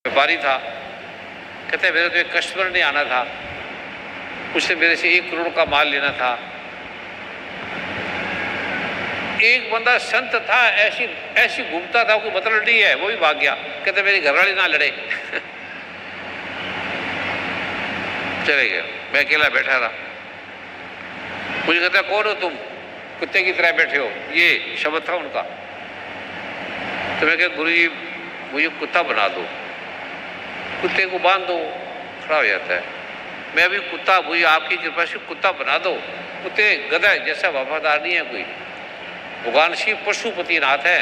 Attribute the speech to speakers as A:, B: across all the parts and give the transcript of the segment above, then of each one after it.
A: व्यापारी था, कहते मेरे तो एक कस्टमर नहीं आना था, उससे मेरे से 1 करोड़ का माल लेना था। एक बंदा संत था, ऐसी ऐसी घूमता था, कोई मतलब नहीं है, वो भी भाग गया। कहते मेरी घरवाली ना लड़े चले गए, मैं अकेला बैठा रहा। मुझे कहता कौन हो तुम, कुत्ते की तरह बैठे हो, ये शब्द था उनका। तो मैं कहा गुरुजी मुझे कुत्ता बना दो, कुत्ते को बांध दो, खड़ा हो जाता है। मैं भी कुत्ता, मुझे आपकी कृपा से कुत्ता बना दो। कुत्ते गधा जैसा वफादार नहीं है कोई, भगवान शिव पशुपतिनाथ है।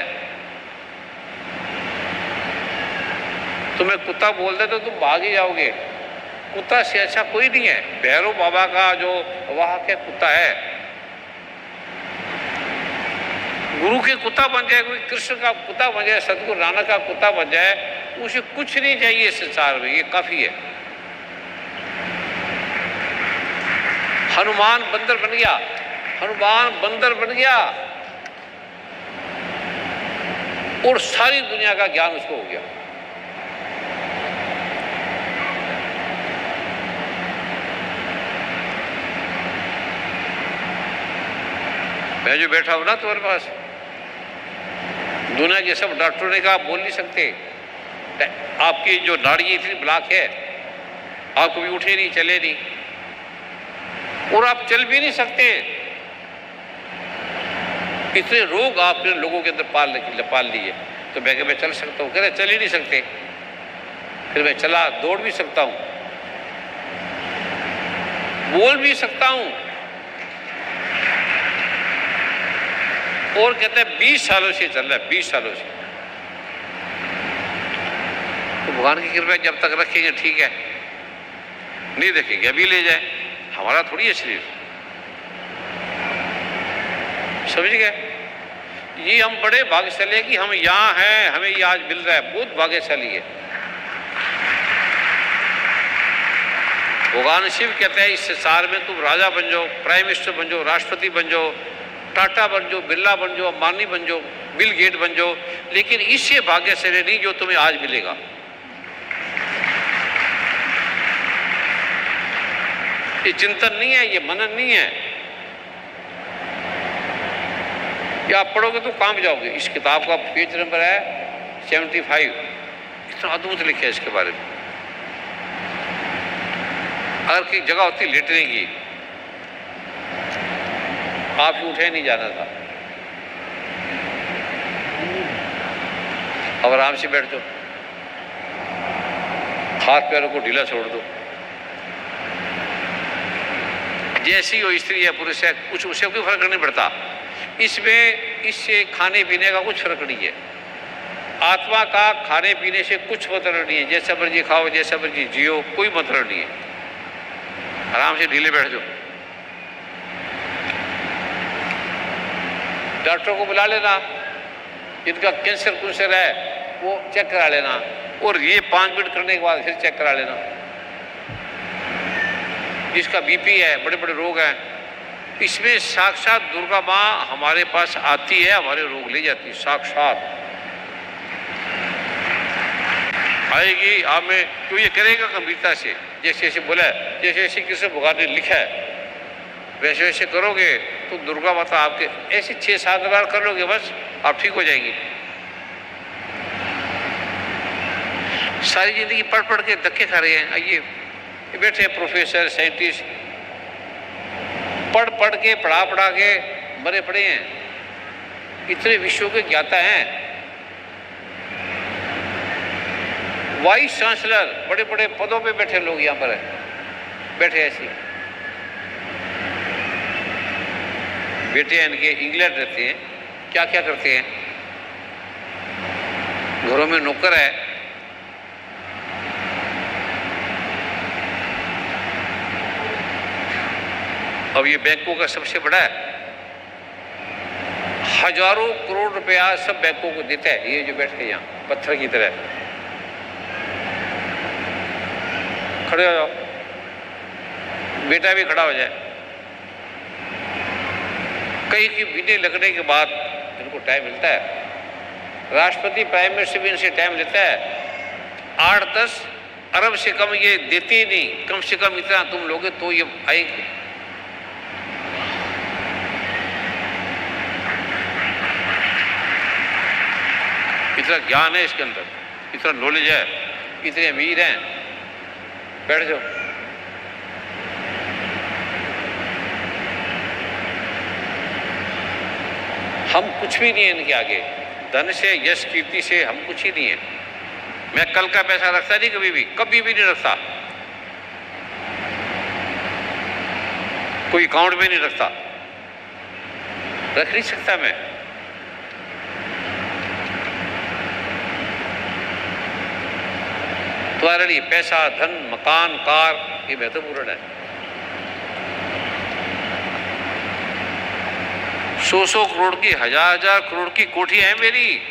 A: तुम्हें कुत्ता बोल दे तो तुम भाग ही जाओगे, कुत्ता से अच्छा कोई नहीं है। भैरव बाबा का जो वहां के कुत्ता है, गुरु के कुत्ता बन जाए, कोई कृष्ण का कुत्ता बन जाए, सतगुरु नानक का कुत्ता बन जाए, उसे कुछ नहीं चाहिए संसार में, ये काफी है। हनुमान बंदर बन गया, हनुमान बंदर बन गया और सारी दुनिया का ज्ञान उसको हो गया। मैं जो बैठा हूं ना तुम्हारे पास, दुनिया के सब डॉक्टरों ने कहा बोल नहीं सकते, आपकी जो नाड़ी इतनी ब्लॉक है, आप कभी उठे नहीं, चले नहीं, और आप चल भी नहीं सकते। इतने रोग आपने लोगों के अंदर पाल लिए। तो मैं मैं चल सकता हूँ, कह रहे चल ही नहीं सकते। फिर मैं चला, दौड़ भी सकता हूँ, बोल भी सकता हूँ, और कहते हैं 20 सालों से चल रहा है, 20 सालों से। तो भगवान की कृपा जब तक रखेंगे ठीक है, नहीं रखेंगे अभी ले जाए, हमारा थोड़ी है शरीर, समझ गए। ये हम बड़े भाग्यशाली है कि हम यहाँ हैं, हमें ये आज मिल रहा है, बहुत भाग्यशाली है। भगवान शिव कहते हैं इस संसार में तुम राजा बन जाओ, प्राइम मिनिस्टर बन जाओ, राष्ट्रपति बन जाओ, टाटा बन जाओ, बिरला बन जाओ, अंबानी बन जाओ, बिल गेट बन जाओ, लेकिन इससे भाग्यशाली नहीं जो तुम्हें आज मिलेगा। ये चिंतन नहीं है, ये मनन नहीं है, ये आप पढ़ोगे तो काम जाओगे। इस किताब का पेज नंबर है 75, इतना अद्भुत लिखा है इसके बारे में। अगर की जगह होती लेटने की, आप ही उठे नहीं जाना था, अब आराम से बैठ जाओ, हाथ पैरों को ढीला छोड़ दो। जैसी हो स्त्री है पुरुष है, कुछ उससे कोई फर्क नहीं पड़ता। इसमें इससे खाने पीने का कुछ फर्क नहीं है। आत्मा का खाने पीने से कुछ मतलब नहीं है, जैसा मर्जी खाओ, जैसा मर्जी जियो, कोई मतलब नहीं है। आराम से ढीले बैठ जाओ। डॉक्टर को बुला लेना, जिनका कैंसर है वो चेक करा लेना, और ये 5 मिनट करने के बाद फिर चेक करा लेना। जिसका बीपी है, बड़े बड़े रोग हैं, इसमें साक्षात दुर्गा माँ हमारे पास आती है, हमारे रोग ले जाती है, साक्षात आएगी हमें। तो ये करेगा गंभीरता से, जैसे जैसे बोला है, जैसे जैसे कृष्ण भगवान ने लिखा है वैसे वैसे करोगे तो दुर्गा माता आपके ऐसे 6-7 बार कर लोगे, बस आप ठीक हो जाएंगी। सारी जिंदगी पढ़ पढ़ के धक्के खा रहे हैं, ये बैठे प्रोफेसर साइंटिस्ट, पढ़ पढ़ के पढ़ा के मरे पड़े हैं। इतने विश्व के ज्ञाता हैं, वाइस चांसलर, बड़े बड़े पदों पे बैठे लोग यहाँ पर है, बैठे ऐसे। बेटे हैं इनके, इंग्लैंड रहते हैं, क्या क्या करते हैं, घरों में नौकर है, अब ये बैंकों का सबसे बड़ा है, हजारों करोड़ रुपया सब बैंकों को देता है। ये जो बैठे यहाँ पत्थर की तरह, खड़े हो जाओ, बेटा भी खड़ा हो जाए। कई की महीने लगने के बाद इनको टाइम मिलता है, राष्ट्रपति प्राइम मिनिस्टर भी इनसे टाइम लेता है। 8-10 अरब से कम ये देते ही नहीं, कम से कम इतना तुम लोगे तो ये आएंगे। इतना ज्ञान है इसके अंदर, इतना नॉलेज है, इतने अमीर हैं। बैठ जाओ। हम कुछ भी नहीं है इनके आगे, धन से, यश कीर्ति से हम कुछ ही नहीं है। मैं कल का पैसा रखता नहीं, कभी भी नहीं रखता, कोई अकाउंट में नहीं रखता, रख नहीं सकता मैं। तुम्हारे लिए पैसा, धन, मकान, कार ये महत्वपूर्ण है। 100 करोड़ की, 1000 करोड़ की कोठियां हैं मेरी,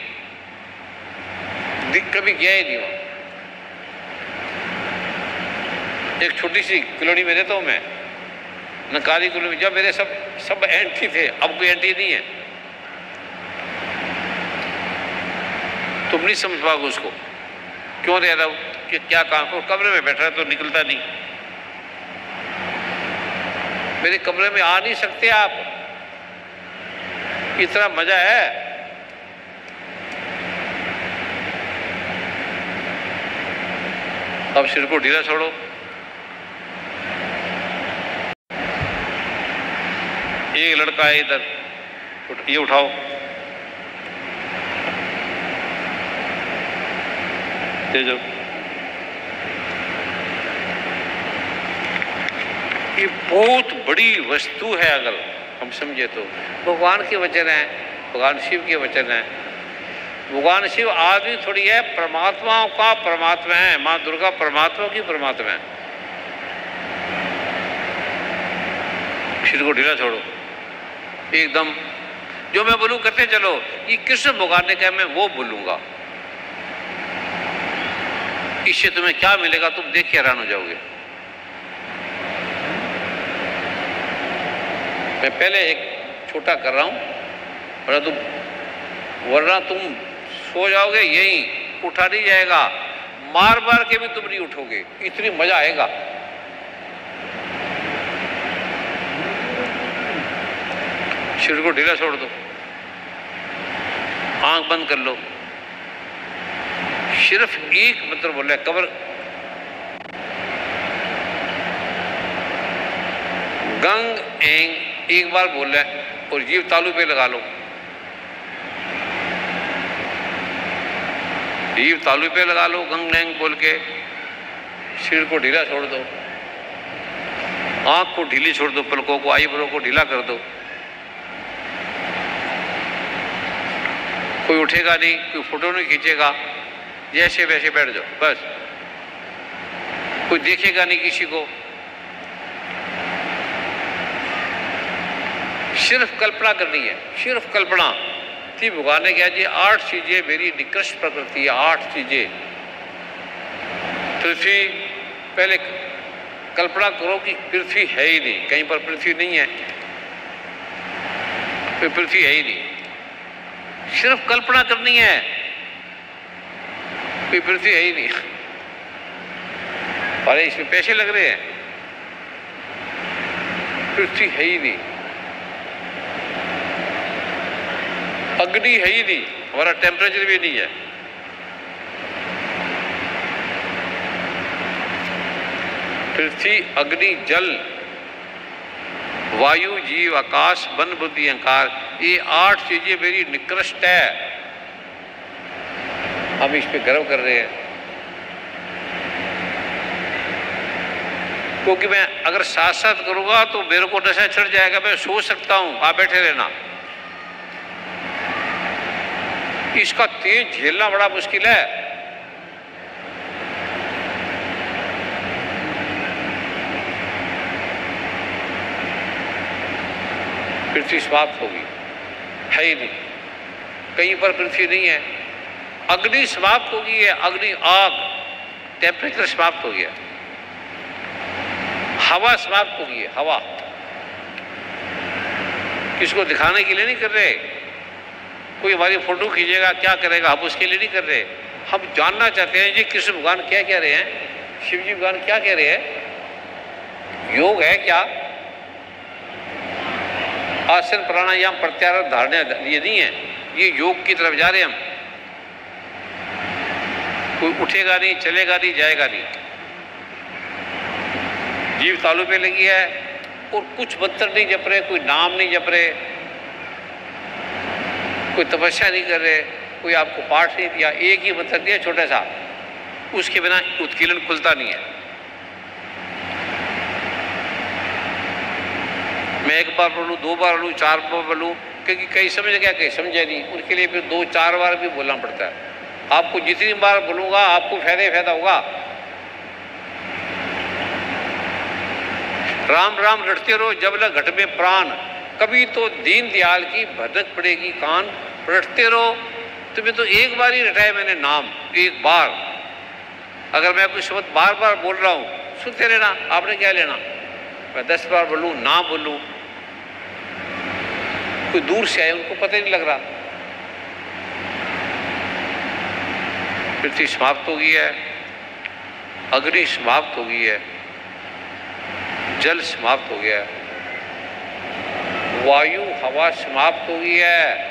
A: कभी गया ही नहीं हूं। एक छोटी सी कॉलोनी में रहता हूं मैं, नकारी कॉलोनी, जब मेरे सब एंटी थे, अब कोई एंटी नहीं है। तुम नहीं समझ पाओगे उसको, क्यों रह रहा हूं, कि क्या काम, और कमरे में बैठा है तो निकलता नहीं। मेरे कमरे में आ नहीं सकते आप, इतना मजा है। अब सिर को ढीला छोड़ो। एक लड़का है इधर, ये उठाओ, दे जाओ। ये बहुत बड़ी वस्तु है, अगर हम समझे तो। भगवान के वचन हैं, भगवान शिव के वचन हैं। भगवान शिव आदमी थोड़ी है, परमात्माओं का परमात्मा है। माँ दुर्गा परमात्मा की परमात्मा है। सिर को ढीला छोड़ो एकदम। जो मैं बोलूं करते चलो। ये कृष्ण भगवान ने कहा, मैं वो बोलूंगा। इससे तुम्हें क्या मिलेगा, तुम देख के हैरान हो जाओगे। मैं पहले एक छोटा कर रहा हूं, वरना तुम सो जाओगे, यही उठा नहीं जाएगा, मार मार के भी तुम नहीं उठोगे, इतनी मजा आएगा। सिर को ढीला छोड़ दो, आंख बंद कर लो, सिर्फ एक मंत्र बोल रहा है, कबर गंग एंग एक बार बोल रहा है, और जीव तालू पे लगा लो। जीव तालू पे लगा लो, गंग एंग बोल के। सिर को ढीला छोड़ दो, आंख को ढीली छोड़ दो, पलकों को, आईब्रो को ढीला कर दो। कोई उठेगा नहीं, कोई फोटो नहीं खींचेगा, जैसे वैसे बैठ जाओ बस। कोई देखेगा नहीं किसी को, सिर्फ कल्पना करनी है, सिर्फ कल्पना। थी भगवान ने कहा जी 8 चीजें मेरी निकृष्ट प्रकृति है, 8 चीजें। पृथ्वी, पहले कल्पना करो कि पृथ्वी है ही नहीं, कहीं पर पृथ्वी नहीं है, कोई पृथ्वी है ही नहीं, सिर्फ कल्पना करनी है, कोई पृथ्वी है ही नहीं। अरे इसमें पैसे लग रहे हैं, पृथ्वी है ही नहीं, अग्नि है ही नहीं, हमारा टेम्परेचर भी नहीं है। पृथ्वी, अग्नि, जल, वायु, जीव, आकाश, मन, बुद्धि, अहंकार, ये 8 चीजें मेरी निकृष्ट है। हम इस पे गर्व कर रहे हैं, क्योंकि मैं अगर साथ साथ करूंगा तो मेरे को नशा चढ़ जाएगा, मैं सो सकता हूं, आप बैठे रहना। इसका तेज झेलना बड़ा मुश्किल है। पृथ्वी समाप्त होगी, है ही नहीं, कहीं पर पृथ्वी नहीं है। अग्नि समाप्त होगी है, अग्नि, आग, टेम्परेचर समाप्त हो गया। हवा समाप्त हो गई है, हवा। किसको दिखाने के लिए नहीं कर रहे, कोई हमारी फोटो खींचेगा क्या करेगा, हम उसके लिए नहीं कर रहे। हम जानना चाहते हैं जी कृष्ण भगवान क्या कह रहे हैं, शिव जी भगवान क्या कह रहे हैं, योग है क्या, आसन प्राणायाम प्रत्याहार धारणा ये नहीं है, ये योग की तरफ जा रहे हैं हम। कोई उठेगा नहीं, चलेगा नहीं, जाएगा नहीं, जीव तालू पे लगी है और कुछ मंत्र नहीं जप रहे, कोई नाम नहीं जप रहे, कोई तपस्या नहीं कर रहे, कोई आपको पाठ नहीं दिया, एक ही मंत्र दिया छोटा सा, उसके बिना उत्कीलन खुलता नहीं है। मैं एक बार बोलूँ, 2 बार बोलूँ, 4 बार बोलूँ, क्योंकि कई समझ गया कई समझे नहीं, उनके लिए फिर 2-4 बार भी बोलना पड़ता है। आपको जितनी बार बोलूँगा आपको फायदा ही फायदा होगा। राम राम रटते रहो जब लग घट में प्राण, कभी तो दीन दयाल की भनक पड़ेगी कान। रटते रहो, तुम्हें तो एक बार ही रटाया मैंने नाम, एक बार। अगर मैं कोई शब्द बार बार बोल रहा हूँ, सुनते रहना, आपने क्या लेना। मैं 10 बार बोलूँ ना बोलूँ, कोई दूर से आए उनको पता ही नहीं लग रहा। पृथ्वी समाप्त हो गई है, अग्नि समाप्त हो गई है, जल समाप्त हो गया है, वायु हवा समाप्त हो गई है,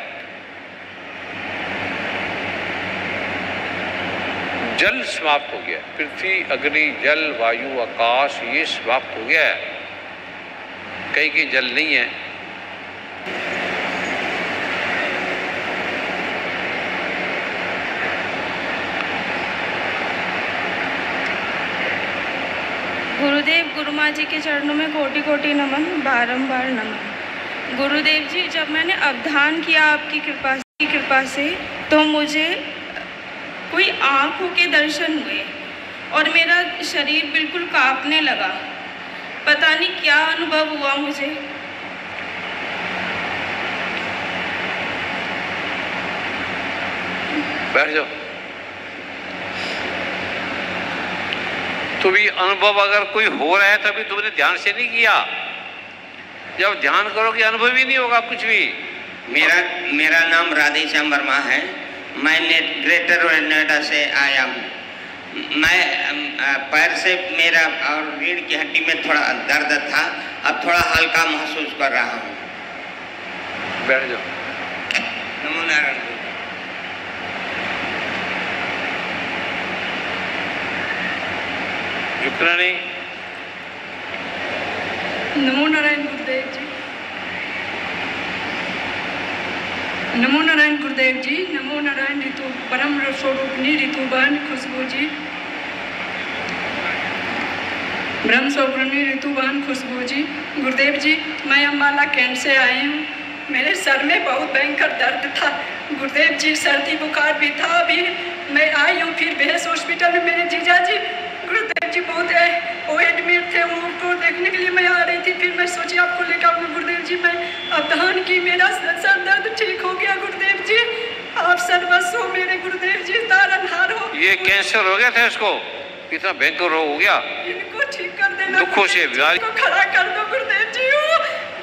A: जल समाप्त हो गया, पृथ्वी अग्नि जल वायु आकाश ये समाप्त हो गया है। कहीं जल नहीं है।
B: गुरुदेव गुरु माँ जी के चरणों में कोटि कोटि नमन, बारंबार नमन। गुरुदेव जी, जब मैंने अवधान किया आपकी कृपा से तो मुझे कोई आँखों के दर्शन हुए और मेरा शरीर बिल्कुल कांपने लगा। पता नहीं क्या अनुभव हुआ मुझे।
A: बैठ जाओ। तो भी अनुभव अगर कोई हो रहा है तभी तुमने ध्यान से नहीं किया। जब ध्यान करोगे अनुभव ही नहीं होगा कुछ भी।
C: मेरा नाम राधेश्याम वर्मा है। मैं ग्रेटर नोएडा से आया हूँ। मैं पैर से मेरा और रीढ़ की हड्डी में थोड़ा दर्द था, अब थोड़ा हल्का महसूस कर रहा हूँ।
A: बैठ जाओ।
C: नमो नारायण।
A: झुकना नहीं।
D: नमो नारायण गुरुदेव जी। नमो नारायण गुरुदेव जी। नमो नारायण ऋतु परम स्वरूपनी ऋतुबान खुशबू जी। ब्रह्म स्वरूपनी ऋतुबान खुशबू जी। गुरुदेव जी, मैं अम्बाला कैंट से आई हूँ। मेरे सर में बहुत भयंकर दर्द था गुरुदेव जी, सर्दी बुखार भी था। अभी मैं आई हूँ फिर बेहस हॉस्पिटल में मेरे जीजा जी गुरुदेव जी बहुत वो एडमिट थे, उनको देखने के लिए मैं आ रही थी। फिर मैं सोची आपको लेकर आऊँगा गुरुदेव जी। मैं अवधान की, मेरा सर दर्द ठीक हो गया गुरुदेव जी। आप सर्वस्व हो मेरे गुरुदेव जी, तारनहार हो।
A: ये कैंसर हो गया था इसको, इतना भयंकर रोग हो गया।
D: इनको ठीक कर देना,
A: दुखों से बीमारी
D: को खड़ा कर दो गुरुदेव जी।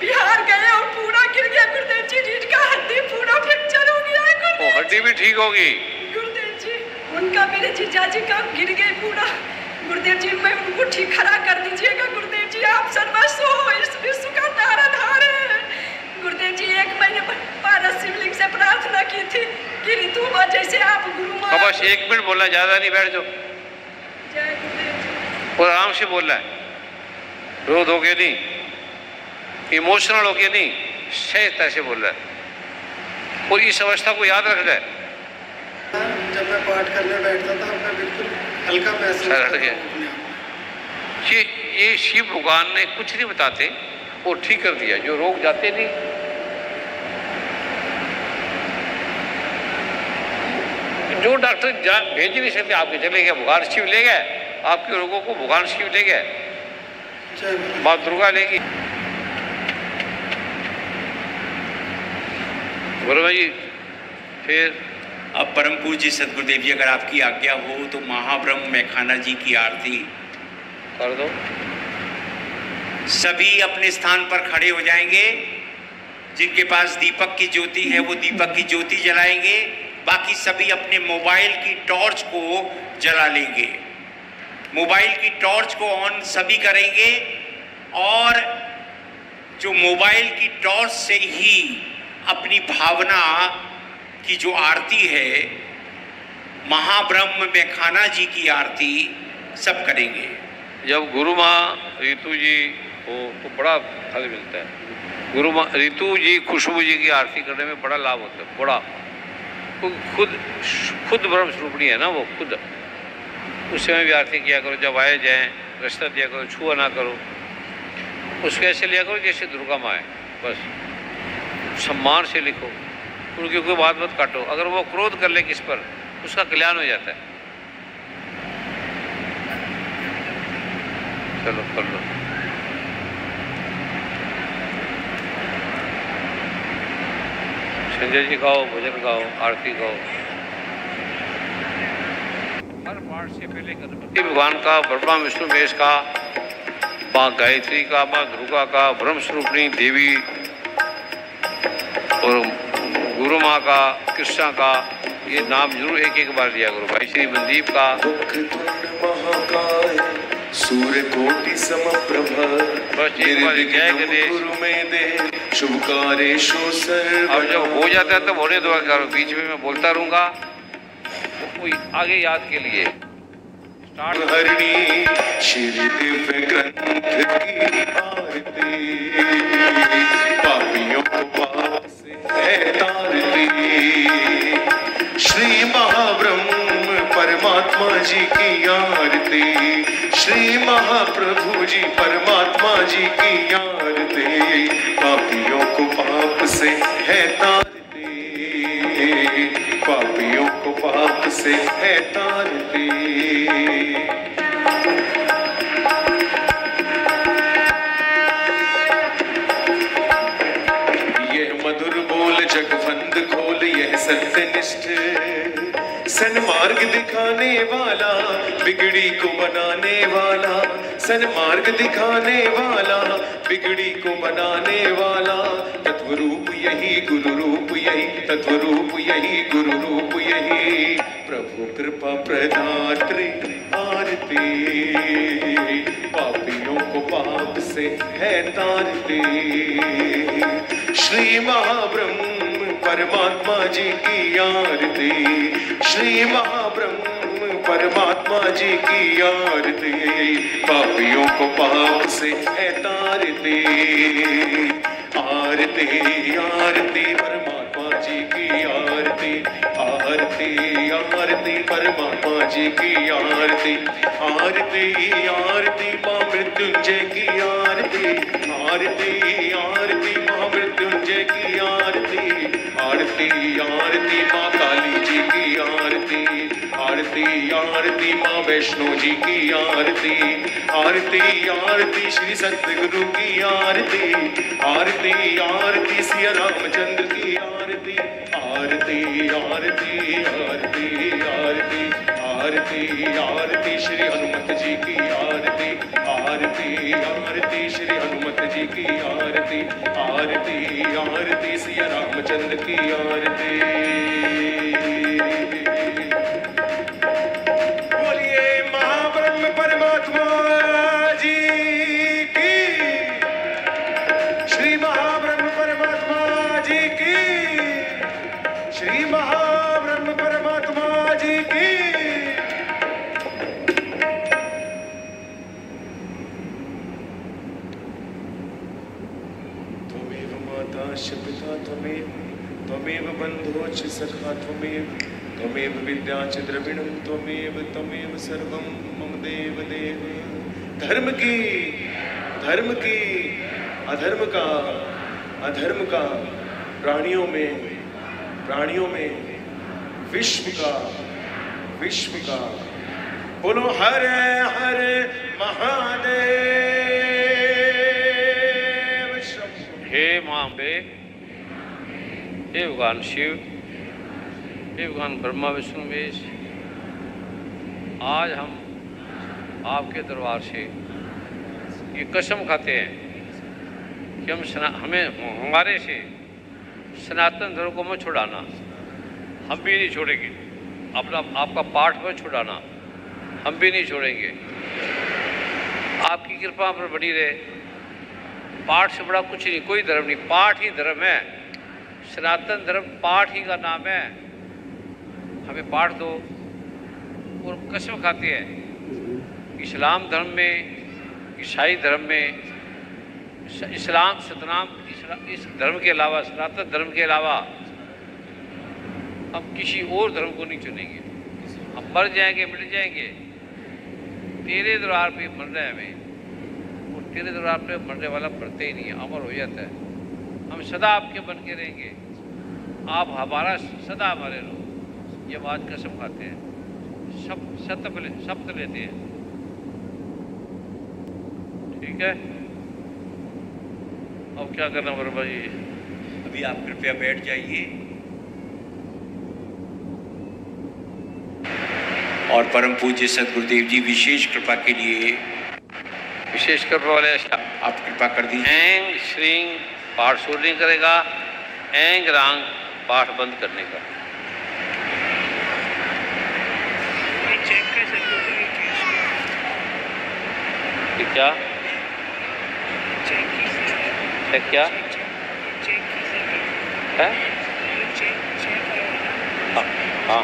D: बिहार गए और पूरा गिर गया गुरुदेव जी, रीढ़ का हड्डी पूरा फ्रैक्चर हो गया है गुरुदेव जी।
A: हड्डी भी ठीक होगी
D: गुरुदेव जी। उनका मेरे जीजा जी का गिर गए पूरा गुरुदेव जी। मैं उनको ठीक खड़ा कर दीजिएगा गुरुदेव जी। आप सर्वस्व हो, इस विश्व का तारनहार है गुरुदेव जी। 1 महीने पारस शिवलिंग से प्रार्थना की थी कि ऋतु माँ जैसे आप गुरु माँ।
A: बस 1 मिनट बोलना, ज्यादा नहीं। बैठ जाओ।
D: जय गुरुदेव जी।
A: और आराम से बोलना है, क्रोध हो गया नहीं, इमोशनल हो गया नहीं, सहजता से बोल रहा है। और इस अवस्था को याद रखना है।
E: जब मैं पाठ करने बैठता था मैं बिल्कुल हल्का महसूस
A: हट गया। ये शिव भगवान ने कुछ नहीं बताते और ठीक कर दिया। जो रोग जाते नहीं, जो डॉक्टर भेज नहीं सकते आपके, चले गए भगवान शिव ले गए आपके रोगों को, भगवान शिव ले गए, माँ दुर्गा लेगी। बोलो जी। फिर
C: अब परम पूज्य सदगुरुदेव जी, अगर आपकी आज्ञा हो तो महाब्रह्म मैखाना जी की आरती
A: कर दो।
C: सभी अपने स्थान पर खड़े हो जाएंगे। जिनके पास दीपक की ज्योति है वो दीपक की ज्योति जलाएंगे
F: बाकी सभी अपने मोबाइल की टॉर्च को जला लेंगे। मोबाइल की टॉर्च को ऑन सभी करेंगे और जो मोबाइल की टॉर्च से ही अपनी भावना की जो आरती है, महाब्रह्म में खाना जी की आरती सब करेंगे।
A: जब गुरु माँ रितु जी हो तो बड़ा फल मिलता है। गुरु माँ रितु जी खुशबू जी की आरती करने में बड़ा लाभ होता है, बड़ा। खुद ब्रह्म स्वरूपणी है ना वो, खुद। उस समय भी आरती किया करो, जब आए जाएं रास्ता दिया करो, छुआ ना करो, उसके ऐसे लिया करो जैसे दुर्गा माँ है, बस सम्मान से लिखो, उनकी कोई बात मत काटो। अगर वो क्रोध कर ले किस पर, उसका कल्याण हो जाता है। चलो कर लो। संजय जी गाओ, भजन गाओ, आरती गाओ। हर पाठ से पहले गणपति भगवान का, ब्रह्मा विष्णु महेश का, माँ गायत्री का, माँ दुर्गा का, ब्रह्म स्वरूपणी देवी और गुरु माँ का, कृष्णा का, ये नाम जरूर एक एक बार लिया करो। भाई श्री मनदीप का।
G: सूर्य कोटि समप्रभ शुभकारेषु सर्व।
A: अब जब हो जाता है तब होने दो, करो, बीच में मैं बोलता रहूंगा, कोई आगे याद के लिए स्टार्ट।
G: हरिणी श्री दिव्य ग्रंथ की आरती, पापियों को पाप से है तारती। श्री महाब्रह्म परमात्मा जी की आरती, श्री महाप्रभु जी परमात्मा जी की आरती। पापियों को पाप से है तारती, पापियों को पाप से है तारती। यह मधुर बोल जगवंद खोल, यह सत्यनिष्ठ सन्मार्ग दिखाने वाला, बिगड़ी को बनाने वाला, सन्मार्ग दिखाने वाला, बिगड़ी को बनाने वाला। तत्व रूप यही, गुरु रूप यही, तत्व रूप यही, गुरु रूप यही। प्रभु कृपा प्रदात्री आरती, पापियों को पाप से है तारती। श्री महाब्रह्म परमात्मा जी की आरती, श्री महाब्रह्म परमात्मा जी की आरती। पापियों को पाप से है तारती, आरती आरती परमात्मा जी की आरती, आरती आरती परमात्मा जी की आरती, आरती आरती माँ मृत्युंजय की आरती, आरती आरती माँ मृत्युंजय की आरती, आरती आरती माँ काली जी की आरती, आरती आरती माँ वैष्णो जी की आरती, आरती आरती श्री सतगुरु की आरती, आरती आरती सिया रामचंद्र की आरती, आरती आरती आरती आरती आरती आरती श्री हनुमत जी की आरती, आरती आरती श्री हनुमत जी की आरती, आरती आरती सिया रामचंद्र की आरती। बोलिए महाब्रह्म परमात्मा जी की, श्री महाब्रह्म परमात्मा जी की, श्री महाब्रह्म परमात्मा जी की। त्वमेव माता च पिता त्वमेव, त्वमेव बन्धो च सखा त्वमेव, त्वमेव विद्या च द्रविणं त्वमेव, त्वमेव सर्वं मम देव देव। धर्म की अधर्म का प्राणियों में विश्व का बोलो हर हर महादेव।
A: हे माँ अम्बे, हे भगवान शिव, हे भगवान ब्रह्मा विष्णु महेश, आज हम आपके दरबार से ये कसम खाते हैं कि हमें हमारे से सनातन धर्म को मत छुड़ाना, हम भी नहीं छोड़ेंगे। अपना आपका पाठ में छुड़ाना हम भी नहीं छोड़ेंगे। आपकी कृपा पर बनी रहे। पाठ से बड़ा कुछ नहीं, कोई धर्म नहीं, पाठ ही धर्म है। सनातन धर्म पाठ ही का नाम है। हमें पाठ दो। और कसम खाते हैं इस्लाम धर्म में, ईसाई धर्म में, इस्लाम सतनाम इस धर्म के अलावा, सनातन धर्म के अलावा हम किसी और धर्म को नहीं चुनेंगे। हम मर जाएंगे, मिट जाएंगे, तेरे दरबार पे मरना है हमें। और तेरे दरबार पे मरने वाला मरते ही नहीं है, अमर हो जाता है। हम सदा आपके बन के रहेंगे। आप हमारा सदा हमारे लोग। ये बात कसम खाते हैं, शब्द लेते हैं। ठीक है, अब क्या करना वर्मा जी?
F: अभी आप कृपया बैठ जाइए और परम पूज्य सदगुरुदेव जी विशेष कृपा के लिए,
A: विशेष कृपा वाले
F: आप कृपा कर दीजिए।
A: एंग श्रींग पाठ शुरू नहीं करेगा, एंग रांग पाठ बंद करने का। क्या चेक क्या है? हाँ,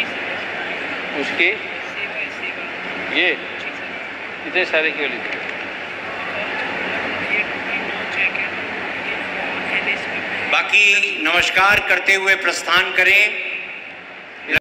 A: उसकी ये इतने सारे क्यों लिखे?
F: बाकी नमस्कार करते हुए प्रस्थान करें।